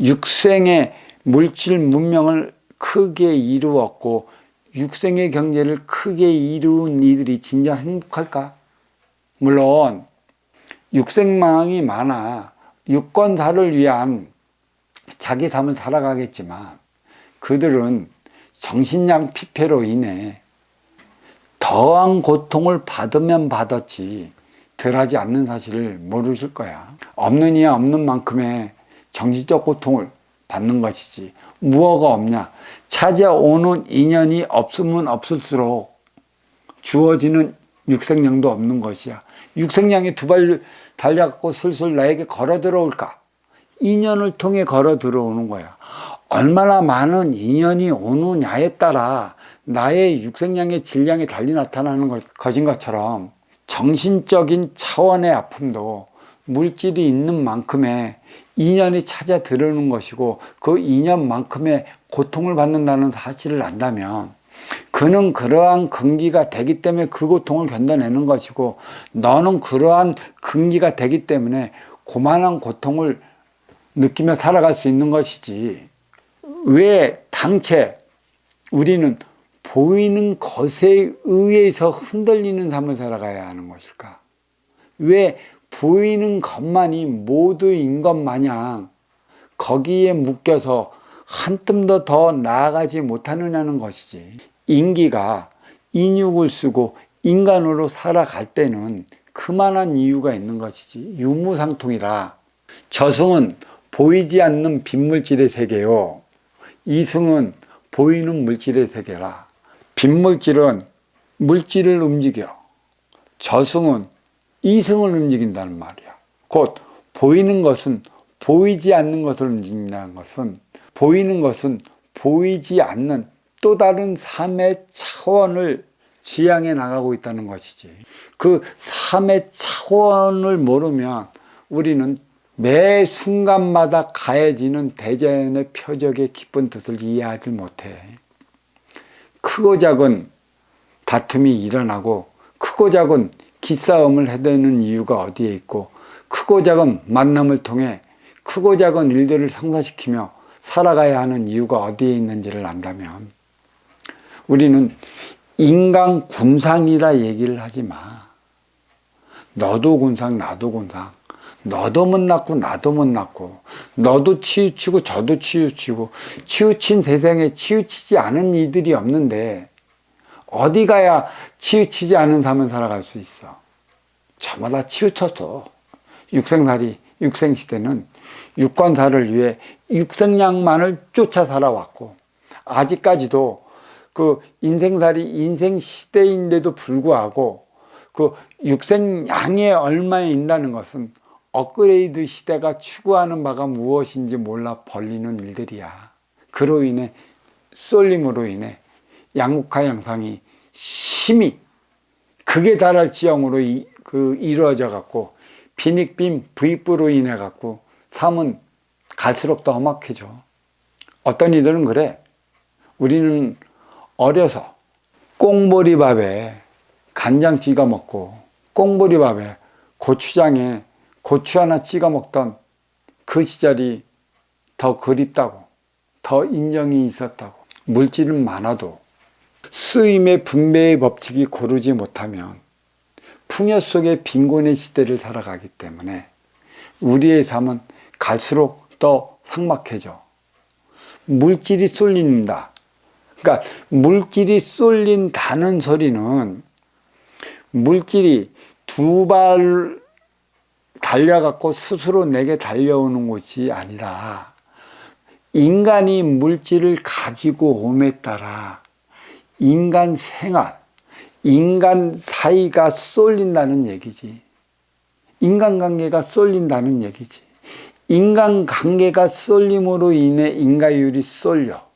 육생의 물질 문명을 크게 이루었고 육생의 경제를 크게 이룬 이들이 진짜 행복할까? 물론 육생망이 많아 유권사를 위한 자기 삶을 살아가겠지만 그들은 정신장 피폐로 인해 더한 고통을 받으면 받았지 덜하지 않는 사실을 모르실 거야. 없는 이야 없는 만큼의 정신적 고통을 받는 것이지 무엇가 없냐. 찾아오는 인연이 없으면 없을수록 주어지는 육생량도 없는 것이야. 육생량이 두 발 달려갖고 슬슬 나에게 걸어 들어올까? 인연을 통해 걸어 들어오는 거야. 얼마나 많은 인연이 오느냐에 따라 나의 육생량의 질량이 달리 나타나는 것인 것처럼 정신적인 차원의 아픔도 물질이 있는 만큼의 인연이 찾아 들어오는 것이고 그 인연만큼의 고통을 받는다는 사실을 안다면 그는 그러한 근기가 되기 때문에 그 고통을 견뎌내는 것이고 너는 그러한 근기가 되기 때문에 고만한 고통을 느끼며 살아갈 수 있는 것이지. 왜 당최 우리는 보이는 것에 의해서 흔들리는 삶을 살아가야 하는 것일까? 왜 보이는 것만이 모두인 것 마냥 거기에 묶여서 한 뜸도 더 나아가지 못하느냐는 것이지. 인기가 인육을 쓰고 인간으로 살아갈 때는 그만한 이유가 있는 것이지. 유무상통이라. 저승은 보이지 않는 빈물질의 세계요, 이승은 보이는 물질의 세계라. 빈물질은 물질을 움직여, 저승은 이승을 움직인다는 말이야. 곧 보이는 것은 보이지 않는 것을 움직인다는 것은 보이는 것은 보이지 않는 또 다른 삶의 차원을 지향해 나가고 있다는 것이지. 그 삶의 차원을 모르면 우리는 매 순간마다 가해지는 대자연의 표적의 깊은 뜻을 이해하지 못해. 크고 작은 다툼이 일어나고 크고 작은 기싸움을 해대는 이유가 어디에 있고 크고 작은 만남을 통해 크고 작은 일들을 성사시키며 살아가야 하는 이유가 어디에 있는지를 안다면 우리는 인간 군상이라 얘기를 하지 마. 너도 군상 나도 군상, 너도 못났고 나도 못났고 너도 치우치고 저도 치우치고 치우친 세상에 치우치지 않은 이들이 없는데 어디 가야 치우치지 않은 삶을 살아갈 수 있어. 저마다 치우쳤어. 육생시대는 유권사를 위해 육생량만을 쫓아 살아왔고 아직까지도 그 인생시대인데도 불구하고 그 육생량에 얼마에 있다는 것은 업그레이드 시대가 추구하는 바가 무엇인지 몰라 벌리는 일들이야. 그로 인해 쏠림으로 인해 양극화 양상이 심히 극에 달할 지형으로 이루어져 갖고 빈익빈 부익부로 인해 갖고 삶은 갈수록 더 험악해져. 어떤 이들은 그래. 우리는 어려서 꽁보리밥에 간장 찍어 먹고 꽁보리밥에 고추장에 고추 하나 찍어 먹던 그 시절이 더 그립다고, 더 인정이 있었다고. 물질은 많아도 쓰임의 분배의 법칙이 고르지 못하면 풍요 속의 빈곤의 시대를 살아가기 때문에 우리의 삶은 갈수록 더 삭막해져. 물질이 쏠린다. 그러니까 물질이 쏠린다는 소리는 물질이 두 발 달려갖고 스스로 내게 달려오는 것이 아니라 인간이 물질을 가지고 옴에 따라 인간 생활, 인간 사이가 쏠린다는 얘기지. 인간관계가 쏠린다는 얘기지. 인간관계가 쏠림으로 인해 인가율이 쏠려.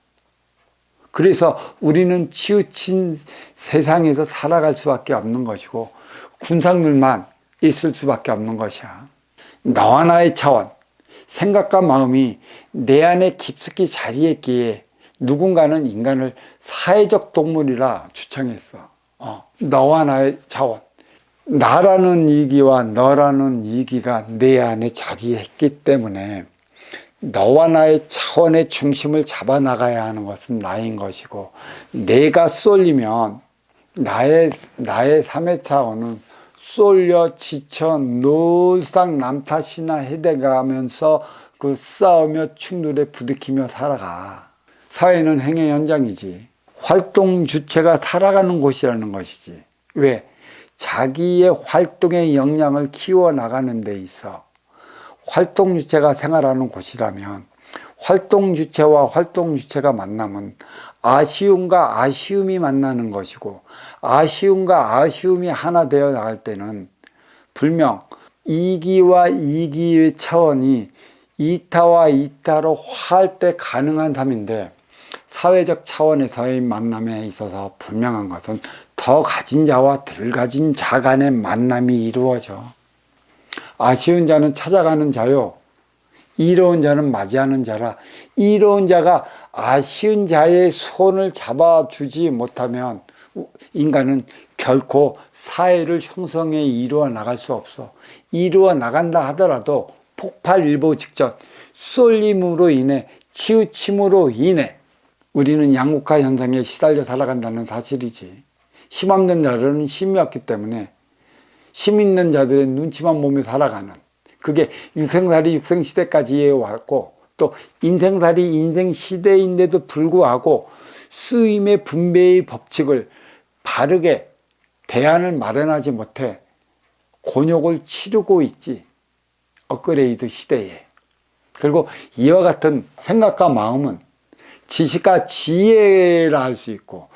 그래서 우리는 치우친 세상에서 살아갈 수밖에 없는 것이고 군상들만 있을 수밖에 없는 것이야. 너와 나의 차원, 생각과 마음이 내 안에 깊숙이 자리했기에 누군가는 인간을 사회적 동물이라 추정했어. 너와 나의 차원, 나라는 이기와 너라는 이기가 내 안에 자리했기 때문에 너와 나의 차원의 중심을 잡아 나가야 하는 것은 나인 것이고, 내가 쏠리면 나의 삶의 차원은 쏠려 지쳐 늘상 남 탓이나 해대가면서 그 싸우며 충돌에 부딪히며 살아가. 사회는 행위 현장이지, 활동 주체가 살아가는 곳이라는 것이지. 왜? 자기의 활동의 역량을 키워나가는 데 있어 활동 주체가 생활하는 곳이라면, 활동 주체와 활동 주체가 만나면 아쉬움과 아쉬움이 만나는 것이고, 아쉬움과 아쉬움이 하나 되어 나갈 때는 분명 이기와 이기의 차원이 이타와 이타로 화할 때 가능한 삶인데, 사회적 차원에서의 만남에 있어서 분명한 것은 더 가진 자와 덜 가진 자 간의 만남이 이루어져. 아쉬운 자는 찾아가는 자요, 이로운 자는 맞이하는 자라. 이로운 자가 아쉬운 자의 손을 잡아주지 못하면 인간은 결코 사회를 형성해 이루어 나갈 수 없어. 이루어 나간다 하더라도 폭발일보 직전, 쏠림으로 인해, 치우침으로 인해 우리는 양극화 현상에 시달려 살아간다는 사실이지. 힘 없는 자들은 힘이 없기 때문에 힘 있는 자들의 눈치만 보며 살아가는, 그게 육생살이 육생시대까지 왔고, 또 인생살이 인생시대인데도 불구하고 쓰임의 분배의 법칙을 바르게 대안을 마련하지 못해 곤욕을 치르고 있지, 업그레이드 시대에. 그리고 이와 같은 생각과 마음은 지식과 지혜라 할 수 있고,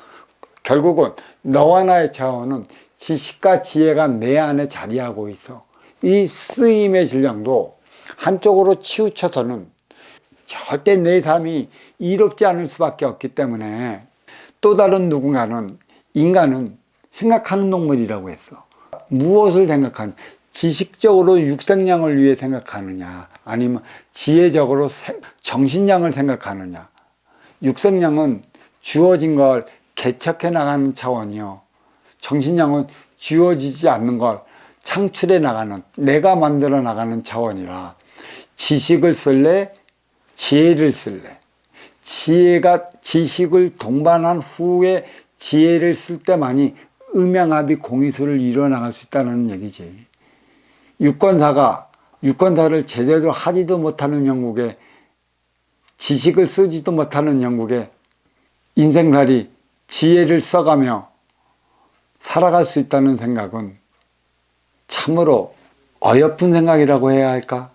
결국은 너와 나의 차원은 지식과 지혜가 내 안에 자리하고 있어. 이 쓰임의 질량도 한쪽으로 치우쳐서는 절대 내 삶이 이롭지 않을 수밖에 없기 때문에, 또 다른 누군가는, 인간은 생각하는 동물이라고 했어. 무엇을 생각하는, 지식적으로 육생량을 위해 생각하느냐, 아니면 지혜적으로 정신량을 생각하느냐. 육생량은 주어진 걸 개척해 나가는 차원이요, 정신량은 주어지지 않는 걸 창출해 나가는, 내가 만들어 나가는 차원이라, 지식을 쓸래, 지혜를 쓸래. 지혜가 지식을 동반한 후에 지혜를 쓸 때만이 음양합의 공의수를 이루어 나갈 수 있다는 얘기지. 유권사를 제대로 하지도 못하는 영국에, 지식을 쓰지도 못하는 영국에 인생살이 지혜를 써가며 살아갈 수 있다는 생각은 참으로 어여쁜 생각이라고 해야 할까?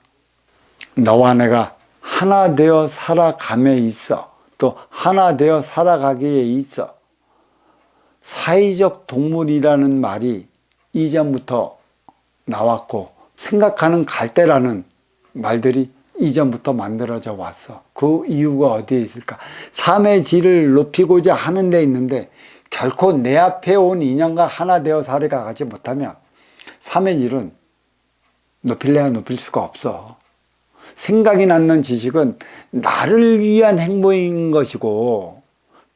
너와 내가 하나 되어 살아감에 있어, 또 하나 되어 살아가기에 있어 사회적 동물이라는 말이 이전부터 나왔고, 생각하는 갈대라는 말들이 이전부터 만들어져 왔어. 그 이유가 어디에 있을까? 삶의 질을 높이고자 하는 데 있는데, 결코 내 앞에 온 인연과 하나 되어 살아가지 못하면 삶의 질은 높일래야 높일 수가 없어. 생각이 낳는 지식은 나를 위한 행보인 것이고,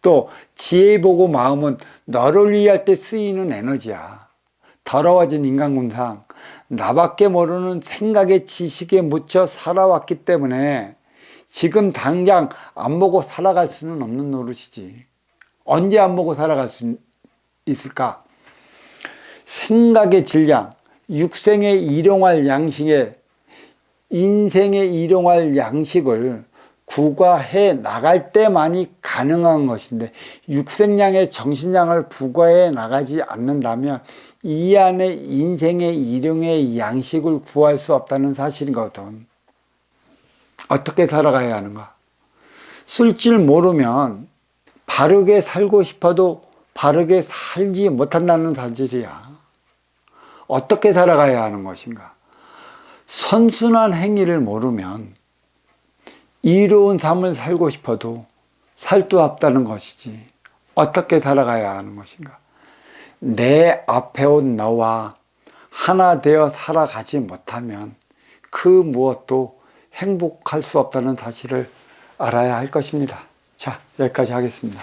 또 지혜 보고 마음은 너를 위할 때 쓰이는 에너지야. 더러워진 인간군상, 나밖에 모르는 생각의 지식에 묻혀 살아왔기 때문에 지금 당장 안 보고 살아갈 수는 없는 노릇이지. 언제 안 보고 살아갈 수 있을까? 생각의 질량, 육생에 일용할 양식에, 인생에 일용할 양식을 부과해 나갈 때만이 가능한 것인데, 육생량의 정신량을 부과해 나가지 않는다면 이 안에 인생의 일용의 양식을 구할 수 없다는 사실이거든. 어떻게 살아가야 하는가? 쓸 줄 모르면 바르게 살고 싶어도 바르게 살지 못한다는 사실이야. 어떻게 살아가야 하는 것인가? 선순환 행위를 모르면 이로운 삶을 살고 싶어도 살 수 없다는 것이지. 어떻게 살아가야 하는 것인가? 내 앞에 온 너와 하나 되어 살아가지 못하면 그 무엇도 행복할 수 없다는 사실을 알아야 할 것입니다. 자, 여기까지 하겠습니다.